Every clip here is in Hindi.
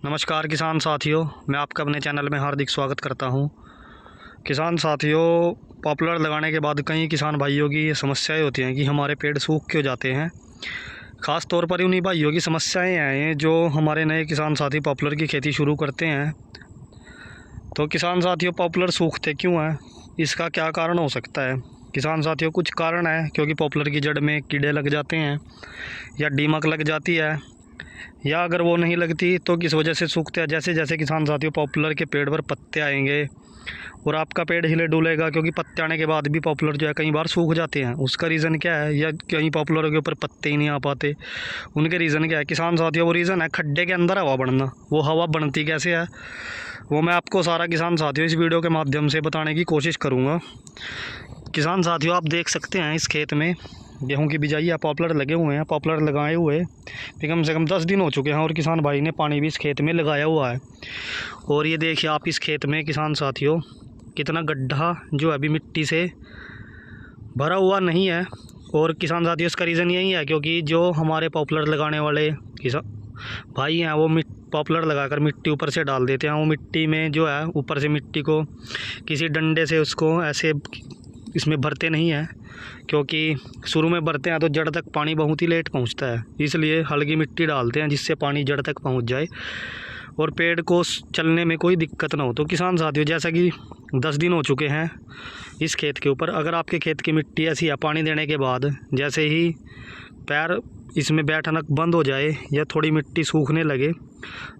नमस्कार किसान साथियों, मैं आपका अपने चैनल में हार्दिक स्वागत करता हूं। किसान साथियों, पॉपुलर लगाने के बाद कई किसान भाइयों की ये समस्याएं होती हैं कि हमारे पेड़ सूख क्यों जाते हैं। ख़ास तौर पर उन्हीं भाइयों की समस्याएं हैं जो हमारे नए किसान साथी पॉपुलर की खेती शुरू करते हैं। तो किसान साथियों, पॉपुलर सूखते क्यों हैं, इसका क्या कारण हो सकता है। किसान साथियों, कुछ कारण है क्योंकि पॉपुलर की जड़ में कीड़े लग जाते हैं या दीमक लग जाती है, या अगर वो नहीं लगती तो किस वजह से सूखते हैं। जैसे जैसे किसान साथियों पॉपुलर के पेड़ पर पत्ते आएंगे और आपका पेड़ हिले डुलेगा, क्योंकि पत्ते आने के बाद भी पॉपुलर जो है कई बार सूख जाते हैं। उसका रीज़न क्या है, या कहीं पॉपुलर के ऊपर पत्ते ही नहीं आ पाते, उनके रीज़न क्या है किसान साथियों। वो रीज़न है खड्डे के अंदर हवा बढ़ना। वो हवा बनती कैसे है, वो मैं आपको सारा किसान साथियों इस वीडियो के माध्यम से बताने की कोशिश करूँगा। किसान साथियों, आप देख सकते हैं इस खेत में गेहूं की बिजाई है, पॉपुलर लगे हुए हैं। पॉपुलर लगाए हुए भी कम से कम 10 दिन हो चुके हैं और किसान भाई ने पानी भी इस खेत में लगाया हुआ है। और ये देखिए आप इस खेत में किसान साथियों, कितना गड्ढा जो अभी मिट्टी से भरा हुआ नहीं है। और किसान साथियों, इसका रीज़न यही है क्योंकि जो हमारे पॉपुलर लगाने वाले किसान भाई हैं वो पॉपुलर लगाकर मिट्टी ऊपर से डाल देते हैं। वो मिट्टी में जो है ऊपर से मिट्टी को किसी डंडे से उसको ऐसे इसमें भरते नहीं हैं, क्योंकि शुरू में भरते हैं तो जड़ तक पानी बहुत ही लेट पहुंचता है। इसलिए हल्की मिट्टी डालते हैं जिससे पानी जड़ तक पहुंच जाए और पेड़ को चलने में कोई दिक्कत ना हो। तो किसान साथियों, जैसा कि 10 दिन हो चुके हैं इस खेत के ऊपर, अगर आपके खेत की मिट्टी ऐसी है, पानी देने के बाद जैसे ही पैर इसमें बैठना बंद हो जाए या थोड़ी मिट्टी सूखने लगे,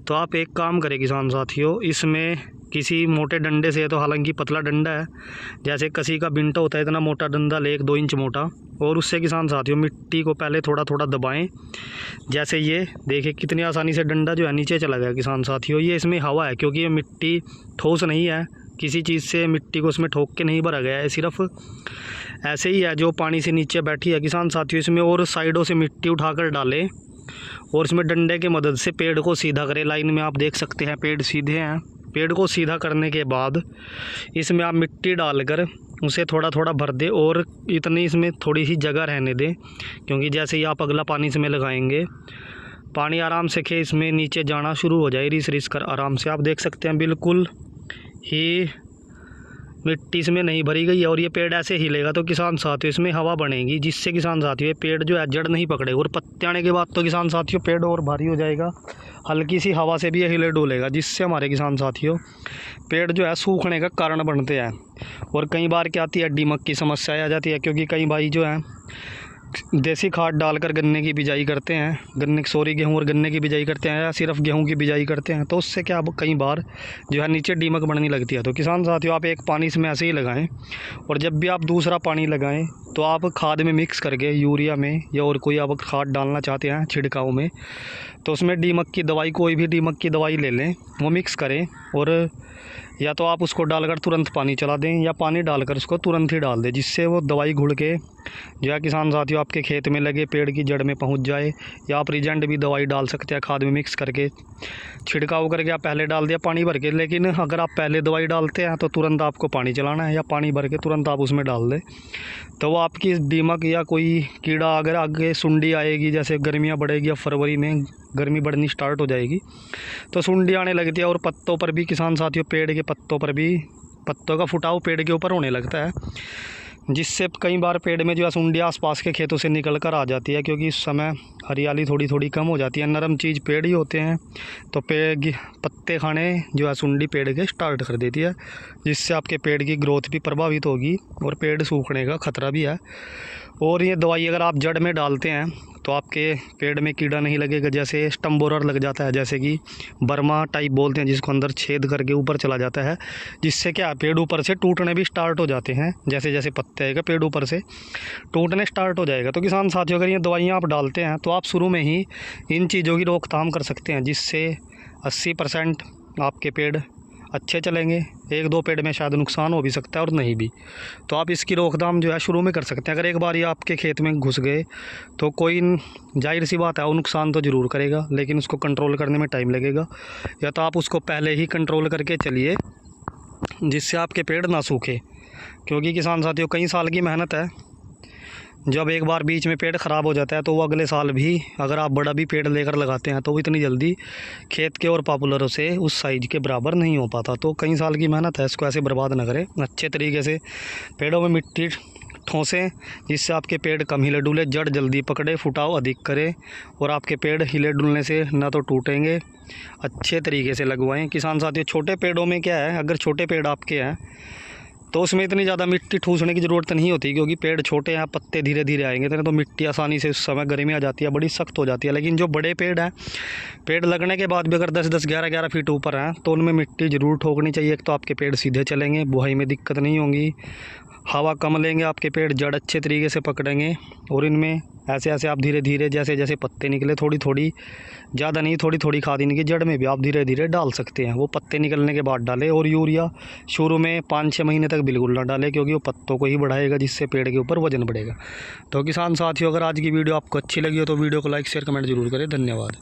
तो आप एक काम करें किसान साथियों, इसमें किसी मोटे डंडे से, तो हालांकि पतला डंडा है, जैसे कसी का बिंटा होता है इतना मोटा डंडा ले, 1-2 इंच मोटा, और उससे किसान साथियों मिट्टी को पहले थोड़ा थोड़ा दबाएं। जैसे ये देखिए कितनी आसानी से डंडा जो है नीचे चला गया किसान साथियों। ये इसमें हवा है, क्योंकि ये मिट्टी ठोस नहीं है, किसी चीज़ से मिट्टी को उसमें ठोक के नहीं भरा गया है, सिर्फ ऐसे ही है जो पानी से नीचे बैठी है किसान साथियों। इसमें और साइडों से मिट्टी उठाकर डालें और इसमें डंडे की मदद से पेड़ को सीधा करें। लाइन में आप देख सकते हैं पेड़ सीधे हैं। पेड़ को सीधा करने के बाद इसमें आप मिट्टी डालकर उसे थोड़ा थोड़ा भर दें और इतनी इसमें थोड़ी सी जगह रहने दें, क्योंकि जैसे ही आप अगला पानी इसमें लगाएंगे, पानी आराम से इसमें नीचे जाना शुरू हो जाए, रिस रिस कर आराम से। आप देख सकते हैं बिल्कुल ही मिट्टी इसमें नहीं भरी गई है और ये पेड़ ऐसे हिलेगा तो किसान साथियों इसमें हवा बनेगी, जिससे किसान साथियों ये पेड़ जो है जड़ नहीं पकड़ेगा। और पत्ते आने के बाद तो किसान साथियों पेड़ और भारी हो जाएगा, हल्की सी हवा से भी ये हिले डोलेगा, जिससे हमारे किसान साथियों पेड़ जो है सूखने का कारण बनते हैं। और कई बार क्या आती है, दीमक की समस्या आ जाती है, क्योंकि कई भाई जो हैं देसी खाद डालकर गन्ने की बिजाई करते हैं, गेहूँ और गन्ने की बिजाई करते हैं, या सिर्फ गेहूँ की बिजाई करते हैं, तो उससे क्या कई बार जो है नीचे दीमक बढ़ने लगती है। तो किसान साथियों, आप एक पानी इसमें ऐसे ही लगाएं, और जब भी आप दूसरा पानी लगाएं तो आप खाद में मिक्स करके, यूरिया में या और कोई आप खाद डालना चाहते हैं छिड़काव में, तो उसमें दीमक की दवाई, कोई भी दीमक की दवाई ले लें, वो मिक्स करें, और या तो आप उसको डालकर तुरंत पानी चला दें या पानी डालकर उसको तुरंत ही डाल दें, जिससे वो दवाई घुल के जो है किसान साथियों आपके खेत में लगे पेड़ की जड़ में पहुंच जाए। या आप रिजेंट भी दवाई डाल सकते हैं खाद में मिक्स करके, छिड़काव करके आप पहले डाल दिया पानी भर के। लेकिन अगर आप पहले दवाई डालते हैं तो तुरंत आपको पानी चलाना है, या पानी भर के तुरंत आप उसमें डाल दें, तो वो आपकी दीमक या कोई कीड़ा, अगर आगे सुंडी आएगी, जैसे गर्मियाँ बढ़ेगी या फरवरी में गर्मी बढ़नी स्टार्ट हो जाएगी तो सुंडी आने लगती है। और पत्तों पर भी किसान साथियों, पेड़ के पत्तों पर भी पत्तों का फुटाव पेड़ के ऊपर होने लगता है, जिससे कई बार पेड़ में जो है सुंडी आसपास के खेतों से निकल कर आ जाती है, क्योंकि इस समय हरियाली थोड़ी थोड़ी कम हो जाती है। नरम चीज़ पेड़ ही होते हैं, तो पत्ते खाने जो है सुंडी पेड़ के स्टार्ट कर देती है, जिससे आपके पेड़ की ग्रोथ भी प्रभावित होगी और पेड़ सूखने का खतरा भी है। और ये दवाई अगर आप जड़ में डालते हैं तो आपके पेड़ में कीड़ा नहीं लगेगा, जैसे स्टम बोरर लग जाता है, जैसे कि बर्मा टाइप बोलते हैं, जिसको अंदर छेद करके ऊपर चला जाता है, जिससे क्या पेड़ ऊपर से टूटने भी स्टार्ट हो जाते हैं। जैसे जैसे पत्ते आएगा पेड़ ऊपर से टूटने स्टार्ट हो जाएगा। तो किसान साथियों, अगर ये दवाइयाँ आप डालते हैं तो आप शुरू में ही इन चीज़ों की रोकथाम कर सकते हैं, जिससे 80% आपके पेड़ अच्छे चलेंगे। 1-2 पेड़ में शायद नुकसान हो भी सकता है और नहीं भी, तो आप इसकी रोकथाम जो है शुरू में कर सकते हैं। अगर एक बार ये आपके खेत में घुस गए तो कोई जाहिर सी बात है वो नुकसान तो ज़रूर करेगा, लेकिन उसको कंट्रोल करने में टाइम लगेगा। या तो आप उसको पहले ही कंट्रोल करके चलिए, जिससे आपके पेड़ ना सूखे, क्योंकि किसान साथियों कई साल की मेहनत है जब एक बार बीच में पेड़ ख़राब हो जाता है तो वो अगले साल भी अगर आप बड़ा भी पेड़ लेकर लगाते हैं तो वो इतनी जल्दी खेत के और पॉपुलरों से उस साइज के बराबर नहीं हो पाता। तो कई साल की मेहनत है, इसको ऐसे बर्बाद ना करें। अच्छे तरीके से पेड़ों में मिट्टी ठोंसें जिससे आपके पेड़ कम हिले डुले, जड़ जल्दी पकड़े, फुटाव अधिक करे और आपके पेड़ हिले डुलने से ना तो टूटेंगे। अच्छे तरीके से लगवाएं। किसान साथियों, छोटे पेड़ों में क्या है, अगर छोटे पेड़ आपके हैं तो उसमें इतनी ज़्यादा मिट्टी ठूसने की ज़रूरत नहीं होती, क्योंकि पेड़ छोटे हैं, पत्ते धीरे धीरे आएंगे तो मिट्टी आसानी से उस समय गर्मी आ जाती है, बड़ी सख्त हो जाती है। लेकिन जो बड़े पेड़ हैं, पेड़ लगने के बाद भी अगर 10-10, 11-11 फीट ऊपर हैं तो उनमें मिट्टी ज़रूर ठोकनी चाहिए। एक तो आपके पेड़ सीधे चलेंगे, बुआई में दिक्कत नहीं होगी, हवा कम लेंगे आपके पेड़, जड़ अच्छे तरीके से पकड़ेंगे और इनमें ऐसे ऐसे आप धीरे धीरे जैसे जैसे पत्ते निकले, थोड़ी थोड़ी, ज़्यादा नहीं, थोड़ी थोड़ी खाद इनकी जड़ में भी आप धीरे धीरे डाल सकते हैं। वो पत्ते निकलने के बाद डालें। और यूरिया शुरू में 5-6 महीने तक बिल्कुल ना डालें, क्योंकि वो पत्तों को ही बढ़ाएगा जिससे पेड़ के ऊपर वजन बढ़ेगा। तो किसान साथियों, अगर आज की वीडियो आपको अच्छी लगी हो तो वीडियो को लाइक शेयर कमेंट जरूर करें। धन्यवाद।